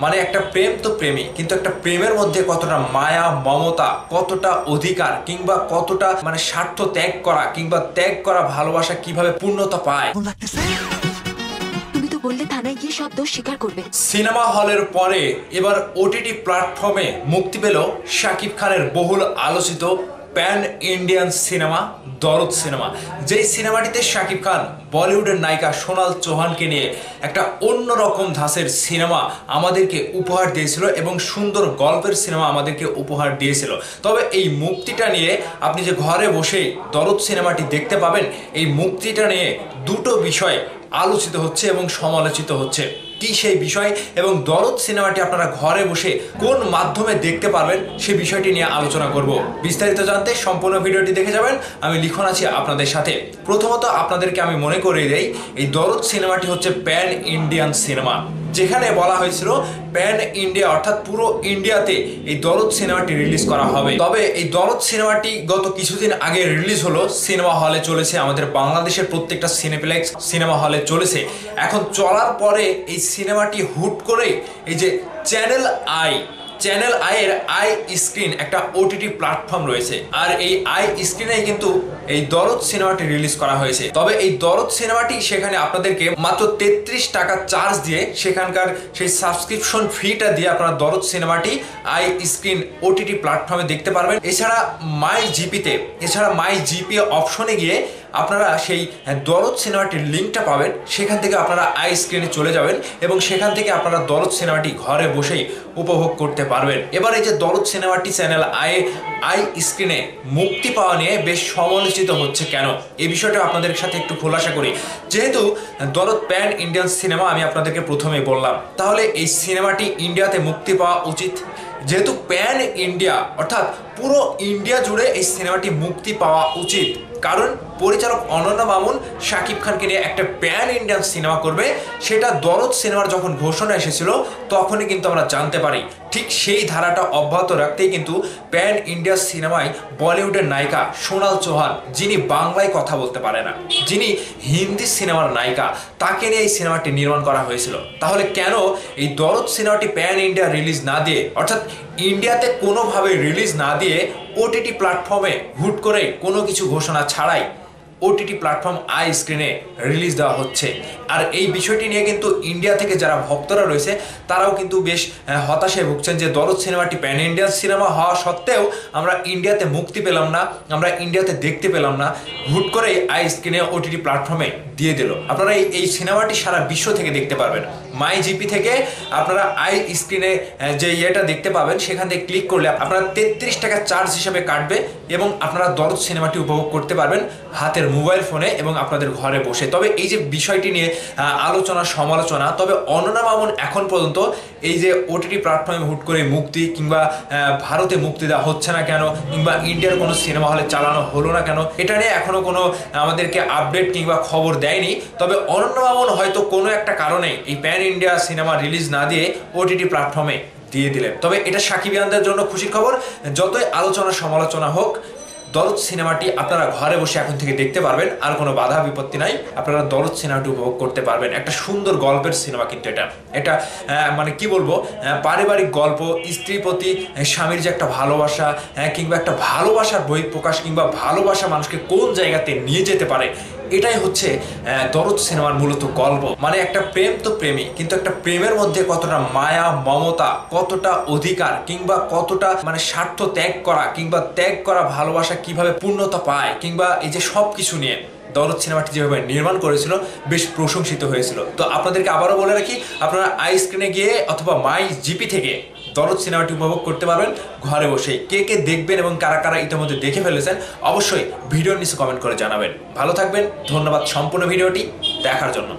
মানে একটা প্রেম তো প্রেমই, কিন্তু একটা প্রেমের মধ্যে কতটা মায়া মমতা, কতটা অধিকার কিংবা কতটা স্বার্থ ত্যাগ করা কিংবা ত্যাগ করা ভালোবাসা কিভাবে পূর্ণতা পায়। তুমি তো বললে থানায় গিয়ে সব দোষ স্বীকার করবে। সিনেমা হলের পরে এবার ওটিটি প্ল্যাটফর্মে মুক্তি পেল শাকিব খানের বহুল আলোচিত প্যান ইন্ডিয়ান সিনেমা দরদ সিনেমা। যেই সিনেমাটিতে শাকিব খান বলিউডের নায়িকা সোনাল চৌহানকে নিয়ে একটা অন্যরকম ধাঁচের সিনেমা আমাদেরকে উপহার দিয়েছিল এবং সুন্দর গল্পের সিনেমা আমাদেরকে উপহার দিয়েছিল। তবে এই মুক্তিটা নিয়ে আপনি যে ঘরে বসেই দরদ সিনেমাটি দেখতে পাবেন, এই মুক্তিটা নিয়ে দুটো বিষয় আলোচিত হচ্ছে এবং সমালোচিত হচ্ছে। কি সেই বিষয় এবং দরদ সিনেমাটি আপনারা ঘরে বসে কোন মাধ্যমে দেখতে পারবেন সেই বিষয়টি নিয়ে আলোচনা করব। বিস্তারিত জানতে সম্পূর্ণ ভিডিওটি দেখে যাবেন। আমি লিখন আছি আপনাদের সাথে। প্রথমত আপনাদেরকে আমি মনে করিয়ে দেই, এই দরদ সিনেমাটি হচ্ছে প্যান ইন্ডিয়ান সিনেমা, যেখানে বলা হয়েছিল প্যান ইন্ডিয়া অর্থাৎ পুরো ইন্ডিয়াতে এই দরদ সিনেমাটি রিলিজ করা হবে। তবে এই দরদ সিনেমাটি গত কিছুদিন আগে রিলিজ হলো, সিনেমা হলে চলেছে, আমাদের বাংলাদেশের প্রত্যেকটা সিনেপ্লেক্স সিনেমা হলে চলেছে। এখন চলার পরে এই সিনেমাটি হুট করে এই যে চ্যানেল আই এর আই স্ক্রিন একটা ওটিটি প্ল্যাটফর্ম রয়েছে, আর এই আই স্ক্রিনে কিন্তু এই দরদ সিনেমাটি রিলিজ করা হয়েছে। তবে এই দরদ সিনেমাটি সেখানে আপনাদেরকে মাত্র 33 টাকা চার্জ দিয়ে সেখানকার সেই সাবস্ক্রিপশন ফিটা দিয়ে আপনারা দরদ সিনেমাটি আই স্ক্রিন ওটিটি প্ল্যাটফর্মে দেখতে পারবেন। এছাড়া মাই জিপি অপশনে গিয়ে আপনারা সেই দরদ সিনেমাটির লিঙ্কটা পাবেন, সেখান থেকে আপনারা আই স্ক্রিনে চলে যাবেন এবং সেখান থেকে আপনারা দরদ সিনেমাটি ঘরে বসেই উপভোগ করতে পারবেন। এবার এই যে দরদ সিনেমাটি চ্যানেল আই স্ক্রিনে মুক্তি পাওয়া নিয়ে বেশ সমালোচিত হচ্ছে কেন, এই বিষয়টা আপনাদের সাথে একটু খোলাসা করি। যেহেতু দরদ প্যান ইন্ডিয়ান সিনেমা আমি আপনাদেরকে প্রথমেই বললাম, তাহলে এই সিনেমাটি ইন্ডিয়াতে মুক্তি পাওয়া উচিত। যেহেতু প্যান ইন্ডিয়া অর্থাৎ পুরো ইন্ডিয়া জুড়ে এই সিনেমাটি মুক্তি পাওয়া উচিত, কারণ পরিচালক অনন্যা মামুন শাকিব খানকে নিয়ে একটা প্যান ইন্ডিয়ান সিনেমা করবে, সেটা দরদ সিনেমার যখন ঘোষণা এসেছিল তখনই কিন্তু আমরা জানতে পারি। ঠিক সেই ধারাটা অব্যাহত রাখতেই কিন্তু প্যান ইন্ডিয়া সিনেমায় বলিউডের নায়িকা সোনাল চৌহান, যিনি বাংলায় কথা বলতে পারে না, যিনি হিন্দি সিনেমার নায়িকা, তাকে নিয়ে এই সিনেমাটি নির্মাণ করা হয়েছিল। তাহলে কেন এই দরদ সিনেমাটি প্যান ইন্ডিয়া রিলিজ না দিয়ে অর্থাৎ ইন্ডিয়াতে কোনোভাবে রিলিজ না দিয়ে ওটিটি প্ল্যাটফর্মে হুট করে কোনো কিছু ঘোষণা ছাড়াই ওটিটি প্ল্যাটফর্ম আই স্ক্রিনে রিলিজ দেওয়া হচ্ছে? আর এই বিষয়টি নিয়ে কিন্তু ইন্ডিয়া থেকে যারা ভক্তরা রয়েছে তারাও কিন্তু বেশ হতাশায় ভুগছেন যে দরদ সিনেমাটি প্যান ইন্ডিয়ান সিনেমা হওয়া সত্ত্বেও আমরা ইন্ডিয়াতে মুক্তি পেলাম না, আমরা ইন্ডিয়াতে দেখতে পেলাম না, হুট করে আই স্ক্রিনে ওটিটি প্ল্যাটফর্মে দিয়ে দিল। আপনারা এই সিনেমাটি সারা বিশ্ব থেকে দেখতে পারবেন। মাই জিপি থেকে আপনারা আই স্ক্রিনে যে ইয়েটা দেখতে পাবেন, সেখান থেকে ক্লিক করলে আপনারা 33 টাকা চার্জ হিসেবে কাটবে এবং আপনারা দরদ সিনেমাটি উপভোগ করতে পারবেন হাতের মোবাইল ফোনে এবং আপনাদের ঘরে বসে। তবে এই যে বিষয়টি নিয়ে আলোচনা সমালোচনা, তবে অনন্যা মামুন এখন পর্যন্ত এই যে ওটিটি প্ল্যাটফর্মে হুট করে মুক্তি কিংবা ভারতে মুক্তি দেওয়া হচ্ছে না কেন কিংবা ইন্ডিয়ার কোনো সিনেমা হলে চালানো হলো না কেন, এটা নিয়ে এখনো কোনো আমাদেরকে আপডেট কিংবা খবর দেয়নি। তবে অনন্যা মামুন হয়তো কোনো একটা কারণে এই প্যান ইন্ডিয়া সিনেমা রিলিজ না দিয়ে ওটিটি প্ল্যাটফর্মে দিয়ে দিলেন। তবে এটা সাকিবিয়ানদের জন্য খুশির খবর। যতই আলোচনা সমালোচনা হোক, দরদ সিনেমাটি আপনারা ঘরে বসে এখন থেকে দেখতে পারবেন, আর কোনো বাধা বিপত্তি নাই, আপনারা দরদ সিনেমাটি উপভোগ করতে পারবেন। একটা সুন্দর গল্পের সিনেমা কিন্তু এটা কি বলবো, পারিবারিক গল্প, স্ত্রীর প্রতি স্বামীর যে একটা ভালোবাসা কিংবা একটা ভালোবাসার বহিঃপ্রকাশ কিংবা ভালোবাসা মানুষকে কোন জায়গাতে নিয়ে যেতে পারে, এটাই হচ্ছে দরদ সিনেমার মূলত গল্প। একটা প্রেম তো প্রেমই, কিন্তু একটা প্রেমের মধ্যে কতটা মায়া মমতা, কতটা অধিকার কিংবা কতটা স্বার্থ ত্যাগ করা কিংবা ত্যাগ করা ভালোবাসা কিভাবে পূর্ণতা পায়, কিংবা এই যে সব কিছু নিয়ে দরদ সিনেমাটি যেভাবে নির্মাণ করেছিল বেশ প্রশংসিত হয়েছিল। তো আপনাদেরকে আবারও বলে রাখি, আপনারা আই স্ক্রিনে গিয়ে অথবা মাই জিপি থেকে দরদ সিনেমাটি উপভোগ করতে পারবেন ঘরে বসে। কে কে দেখবেন এবং কারা কারা ইতিমধ্যে দেখে ফেলেছেন অবশ্যই ভিডিওর নিচে কমেন্ট করে জানাবেন। ভালো থাকবেন, ধন্যবাদ সম্পূর্ণ ভিডিওটি দেখার জন্য।